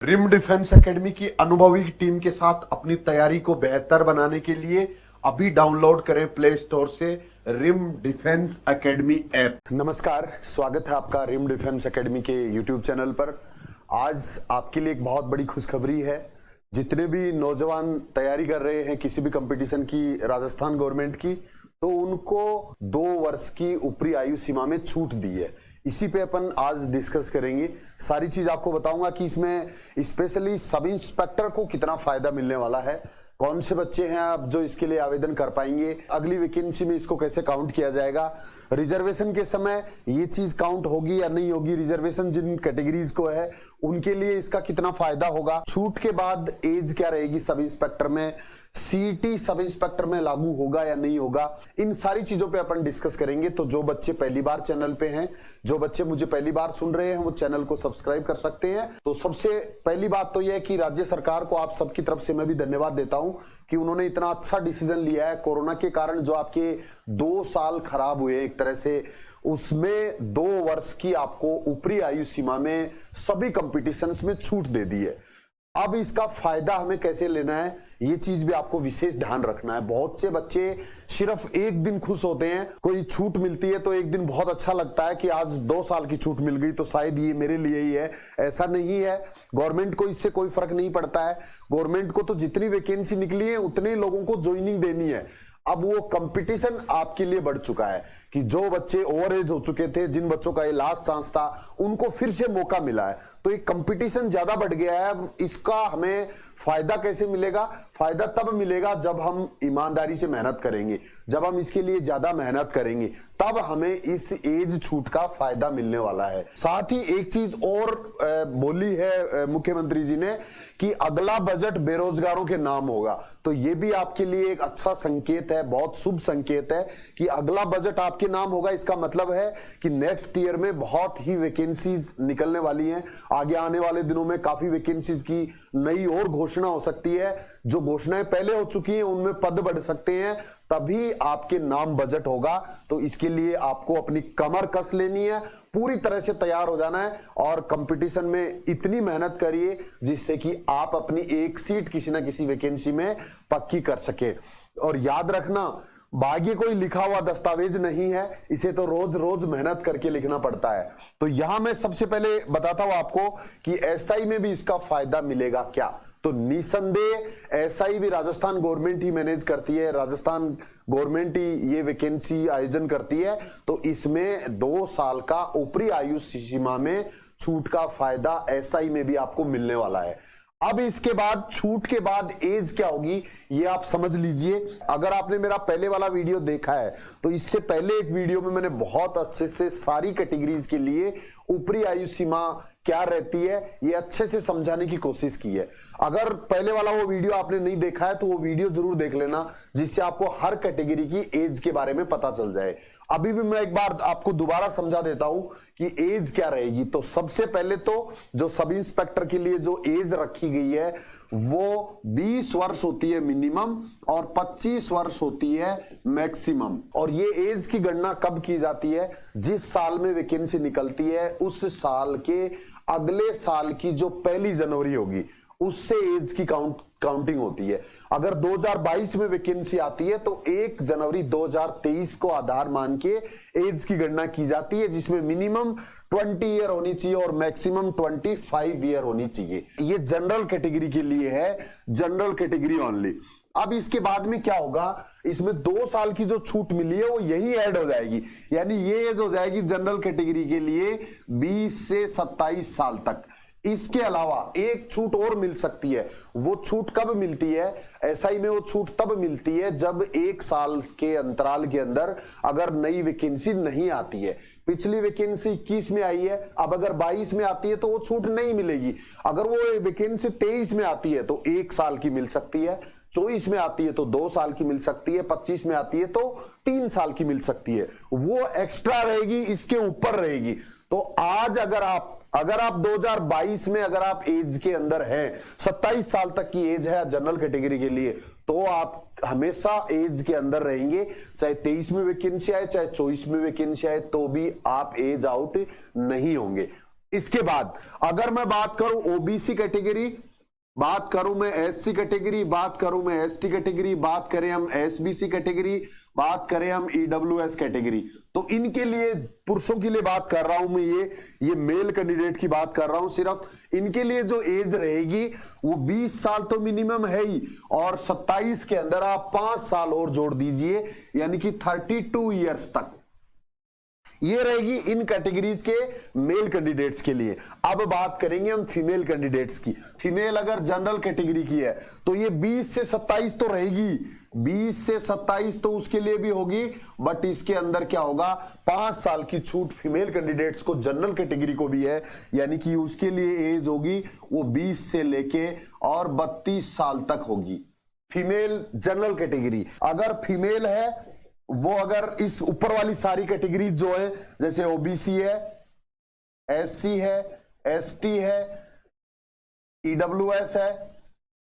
Rim defence academy की अनुभवी team के साथ अपनी तैयारी को बेहतर बनाने के लिए अभी डाउनलोड करें प्ले स्टोर से रिम डिफेंस एकेडमी ऐप। नमस्कार, स्वागत है आपका रिम डिफेंस एकेडमी के यूट्यूब चैनल पर। आज आपके लिए एक बहुत बड़ी खुशखबरी है। जितने भी नौजवान तैयारी कर रहे हैं किसी भी कंपटीशन की राजस्थान गवर्नमेंट की, तो उनको 2 वर्ष की ऊपरी आयु सीमा में छूट दी है। इसी पे अपन आज डिस्कस करेंगे। सारी चीज आपको बताऊंगा कि इसमें स्पेशली सब इंस्पेक्टर को कितना फायदा मिलने वाला है, कौन से बच्चे हैं आप जो इसके लिए आवेदन कर पाएंगे, अगली वैकेंसी में इसको कैसे काउंट किया जाएगा, रिजर्वेशन के समय ये चीज काउंट होगी या नहीं होगी, रिजर्वेशन जिन कैटेगरीज को है उनके लिए इसका कितना फायदा होगा, छूट के बाद एज क्या रहेगी सब इंस्पेक्टर में, सीईटी सब इंस्पेक्टर में लागू होगा या नहीं होगा, इन सारी चीजों पे अपन डिस्कस करेंगे। तो जो बच्चे पहली बार चैनल पे हैं, जो बच्चे मुझे पहली बार सुन रहे हैं, वो चैनल को सब्सक्राइब कर सकते हैं। तो सबसे पहली बात तो यह है कि राज्य सरकार को आप सबकी तरफ से मैं भी धन्यवाद देता हूं कि उन्होंने इतना अच्छा डिसीजन लिया है। कोरोना के कारण जो आपके 2 साल खराब हुए एक तरह से, उसमें 2 वर्ष की आपको ऊपरी आयु सीमा में सभी कंपटीशंस में छूट दे दी है। अब इसका फायदा हमें कैसे लेना है, ये चीज भी आपको विशेष ध्यान रखना है। बहुत से बच्चे सिर्फ एक दिन खुश होते हैं, कोई छूट मिलती है तो एक दिन बहुत अच्छा लगता है कि आज 2 साल की छूट मिल गई तो शायद ये मेरे लिए ही है। ऐसा नहीं है, गवर्नमेंट को इससे कोई फर्क नहीं पड़ता है। गवर्नमेंट को तो जितनी वैकेंसी निकली है उतने लोगों को ज्वाइनिंग देनी है। अब वो कंपटीशन आपके लिए बढ़ चुका है कि जो बच्चे ओवर एज हो चुके थे, जिन बच्चों का ये लास्ट चांस था, उनको फिर से मौका मिला है। तो एक कंपटीशन ज्यादा बढ़ गया है। अब इसका हमें फायदा कैसे मिलेगा? फायदा तब मिलेगा जब हम ईमानदारी से मेहनत करेंगे, जब हम इसके लिए ज्यादा मेहनत करेंगे, तब हमें इस एज छूट का फायदा मिलने वाला है। साथ ही एक चीज और बोली है मुख्यमंत्री जी ने कि अगला बजट बेरोजगारों के नाम होगा। तो ये भी आपके लिए एक अच्छा संकेत है, बहुत शुभ संकेत है कि अगला बजट आपके नाम होगा। इसका मतलब है कि नेक्स्ट ईयर में बहुत ही वैकेंसीज निकलने वाली हैं। आगे आने वाले दिनों में काफी वैकेंसीज की नई और घोषणा हो सकती है। जो घोषणाएं पहले हो चुकी हैं उनमें पद बढ़ सकते हैं, तभी आपके नाम बजट होगा। तो इसके लिए आपको अपनी कमर कस लेनी है, पूरी तरह से तैयार हो जाना है और कंपटीशन में इतनी मेहनत करिए जिससे कि आप अपनी एक सीट किसी ना किसी वैकेंसी में पक्की कर सके। और याद रखना, भाग्य कोई लिखा हुआ दस्तावेज नहीं है, इसे तो रोज रोज मेहनत करके लिखना पड़ता है। तो यहां मैं सबसे पहले बताता हूं आपको कि एसआई में भी इसका फायदा मिलेगा क्या। तो निसंदेह एसआई भी राजस्थान गवर्नमेंट ही मैनेज करती है, राजस्थान गवर्नमेंट ही ये वैकेंसी आयोजन करती है। तो इसमें 2 साल का ऊपरी आयु सीमा में छूट का फायदा एसआई में भी आपको मिलने वाला है। अब इसके बाद छूट के बाद एज क्या होगी ये आप समझ लीजिए। अगर आपने मेरा पहले वाला वीडियो देखा है तो इससे पहले एक वीडियो में मैंने बहुत अच्छे से सारी कैटेगरीज के लिए ऊपरी आयु सीमा क्या रहती है ये अच्छे से समझाने की कोशिश की है। अगर पहले वाला वो वीडियो आपने नहीं देखा है तो वो वीडियो जरूर देख लेना, जिससे आपको हर कैटेगरी की एज के बारे में पता चल जाए। अभी भी मैं एक बार आपको दोबारा समझा देता हूं कि एज क्या रहेगी। तो सबसे पहले तो जो सब इंस्पेक्टर के लिए जो एज रखी गई है वो 20 वर्ष होती है मिनिमम और 25 वर्ष होती है मैक्सिमम। और ये एज की गणना कब की जाती है? जिस साल में वैकेंसी निकलती है उस साल के अगले साल की जो 1 जनवरी होगी उससे एज की काउंटिंग होती है। अगर 2022 में वैकेंसी आती है तो 1 जनवरी 2023 को आधार मान के एज की गणना की जाती है, जिसमें मिनिमम 20 ईयर होनी चाहिए और मैक्सिमम 25 ईयर होनी चाहिए। ये जनरल कैटेगरी के लिए है, जनरल कैटेगरी ओनली। अब इसके बाद में क्या होगा, इसमें 2 साल की जो छूट मिली है वो यही ऐड हो जाएगी, यानी ये एज हो जाएगी जनरल कैटेगरी के लिए 20 से 27 साल तक। इसके अलावा एक छूट और मिल सकती है। वो छूट कब मिलती है? एसआई में वो छूट तब मिलती है जब 1 साल के अंतराल के अंदर अगर नई वैकेंसी नहीं आती है। पिछली वैकेंसी 21 में आई है, अब अगर 22 में आती है तो वो छूट नहीं मिलेगी। अगर वो वैकेंसी 23 में आती है तो 1 साल की मिल सकती है, 24 में आती है तो 2 साल की मिल सकती है, 25 में आती है तो 3 साल की मिल सकती है। वो एक्स्ट्रा रहेगी, इसके ऊपर रहेगी। तो आज अगर आप 2022 में अगर आप एज के अंदर हैं, 27 साल तक की एज है जनरल कैटेगरी के लिए, तो आप हमेशा एज के अंदर रहेंगे। चाहे 23 में वैकेंसी आए, चाहे 24 में वैकेंसी आए, तो भी आप एज आउट नहीं होंगे। इसके बाद अगर मैं बात करूं ओबीसी कैटेगरी, बात करूं मैं एससी कैटेगरी, बात करूं मैं एसटी कैटेगरी, बात करें हम एसबीसी कैटेगरी, बात करें हम ईडब्ल्यूएस कैटेगरी, तो इनके लिए पुरुषों के लिए बात कर रहा हूं मैं, ये मेल कैंडिडेट की बात कर रहा हूं सिर्फ। इनके लिए जो एज रहेगी वो 20 साल तो मिनिमम है ही, और 27 के अंदर आप 5 साल और जोड़ दीजिए, यानी कि 32 ईयर्स तक ये रहेगी इन कैटेगरीज के मेल कैंडिडेट्स के लिए। अब बात करेंगे हम फीमेल कैंडिडेट्स की। फीमेल अगर जनरल कैटेगरी की है तो ये 20 से 27 तो रहेगी, 20 से 27 तो उसके लिए भी होगी, बट इसके अंदर क्या होगा, 5 साल की छूट फीमेल कैंडिडेट्स को जनरल कैटेगरी को भी है, यानी कि उसके लिए एज होगी वो 20 से लेके और 32 साल तक होगी फीमेल जनरल कैटेगरी। अगर फीमेल है वो अगर इस ऊपर वाली सारी कैटेगरी जो है, जैसे ओबीसी है, एससी है, एसटी है, ईडब्ल्यूएस है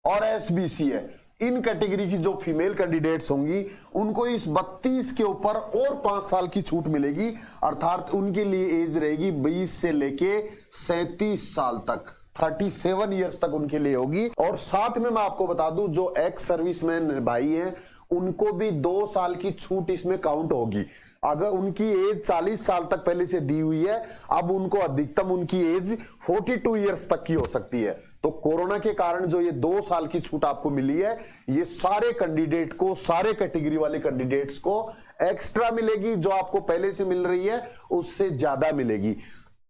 और एसबीसी है, इन कैटेगरी की जो फीमेल कैंडिडेट्स होंगी उनको इस 32 के ऊपर और 5 साल की छूट मिलेगी, अर्थात उनके लिए एज रहेगी 20 से लेके 37 साल तक, 37 ईयर्स तक उनके लिए होगी। और साथ में मैं आपको बता दूं जो एक्स सर्विसमैन भाई हैं उनको भी 2 साल की छूट इसमें काउंट होगी। अगर उनकी एज 40 साल तक पहले से दी हुई है, अब उनको अधिकतम उनकी एज 42 ईयर्स तक की हो सकती है। तो कोरोना के कारण जो ये 2 साल की छूट आपको मिली है, ये सारे कैंडिडेट को, सारे कैटेगरी वाले कैंडिडेट्स को एक्स्ट्रा मिलेगी, जो आपको पहले से मिल रही है उससे ज्यादा मिलेगी।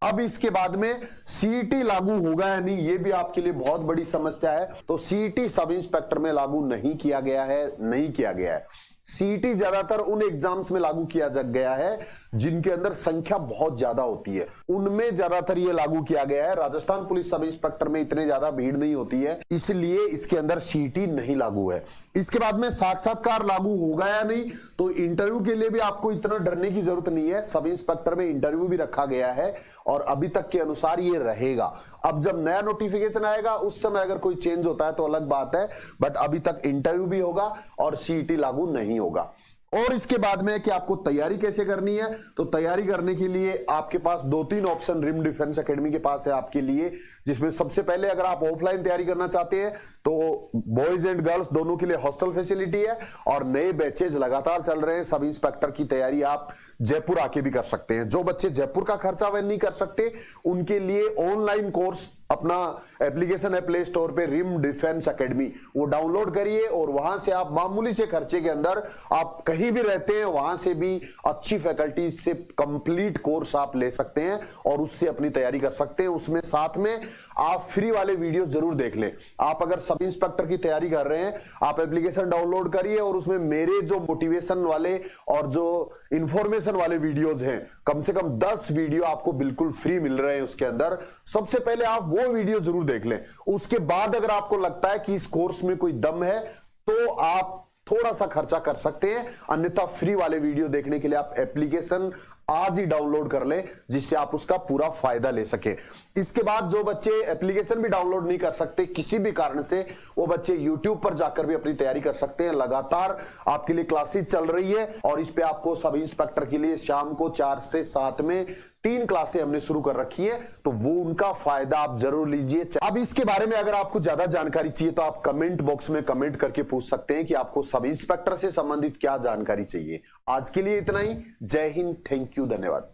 अब इसके बाद में सीईटी लागू होगा या नहीं, ये भी आपके लिए बहुत बड़ी समस्या है। तो सीईटी सब इंस्पेक्टर में लागू नहीं किया गया है। सीईटी ज्यादातर उन एग्जाम्स में लागू किया गया है जिनके अंदर संख्या बहुत ज्यादा होती है, उनमें ज्यादातर ये लागू किया गया है। राजस्थान पुलिस सब इंस्पेक्टर में इतने ज्यादा भीड़ नहीं होती है, इसलिए इसके अंदर सीईटी नहीं लागू है। इसके बाद में साक्षात्कार लागू होगा या नहीं, तो इंटरव्यू के लिए भी आपको इतना डरने की जरूरत नहीं है। सब इंस्पेक्टर में इंटरव्यू भी रखा गया है और अभी तक के अनुसार ये रहेगा। अब जब नया नोटिफिकेशन आएगा उस समय अगर कोई चेंज होता है तो अलग बात है, बट अभी तक इंटरव्यू भी होगा और सीईटी लागू नहीं होगा। और इसके बाद में कि आपको तैयारी कैसे करनी है, तो तैयारी करने के लिए आपके पास 2-3 ऑप्शन रिम डिफेंस एकेडमी के पास है आपके लिए, जिसमें सबसे पहले अगर आप ऑफलाइन तैयारी करना चाहते हैं तो बॉयज एंड गर्ल्स दोनों के लिए हॉस्टल फैसिलिटी है और नए बैचेज लगातार चल रहे हैं। सब इंस्पेक्टर की तैयारी आप जयपुर आके भी कर सकते हैं। जो बच्चे जयपुर का खर्चा वहन नहीं कर सकते उनके लिए ऑनलाइन कोर्स अपना एप्लीकेशन है प्ले स्टोर पे रिम डिफेंस एकेडमी, वो डाउनलोड करिए और वहां से आप मामूली से खर्चे के अंदर आप कहीं भी रहते हैं वहां से भी अच्छी फैकल्टी से कंप्लीट कोर्स आप ले सकते हैं और उससे अपनी तैयारी कर सकते हैं। उसमें साथ में आप फ्री वाले वीडियो जरूर देख लें। आप अगर सब इंस्पेक्टर की तैयारी कर रहे हैं, आप एप्लीकेशन डाउनलोड करिए और उसमें मेरे जो मोटिवेशन वाले और जो इंफॉर्मेशन वाले वीडियोज हैं, कम से कम 10 वीडियो आपको बिल्कुल फ्री मिल रहे हैं। उसके अंदर सबसे पहले आप वो वीडियो जरूर देख लें। उसके बाद अगर आपको लगता है कि इस कोर्स में कोई दम है तो आप थोड़ा सा खर्चा कर सकते हैं, अन्यथा फ्री वाले वीडियो देखने के लिए आप एप्लीकेशन आज ही डाउनलोड कर लें जिससे आप उसका पूरा फायदा ले सके। इसके बाद जो बच्चे एप्लीकेशन भी डाउनलोड नहीं कर सकते किसी भी कारण से, वो बच्चे YouTube पर जाकर भी अपनी तैयारी कर सकते हैं। लगातार आपके लिए क्लासेस चल रही है और इस पे आपको सब इंस्पेक्टर के लिए शाम को 4 से 7 में 3 क्लासें हमने शुरू कर रखी है, तो वो उनका फायदा आप जरूर लीजिए। अब इसके बारे में अगर आपको ज्यादा जानकारी चाहिए तो आप कमेंट बॉक्स में कमेंट करके पूछ सकते हैं कि आपको सब इंस्पेक्टर से संबंधित क्या जानकारी चाहिए। आज के लिए इतना ही। जय हिंद, थैंक यू, धन्यवाद।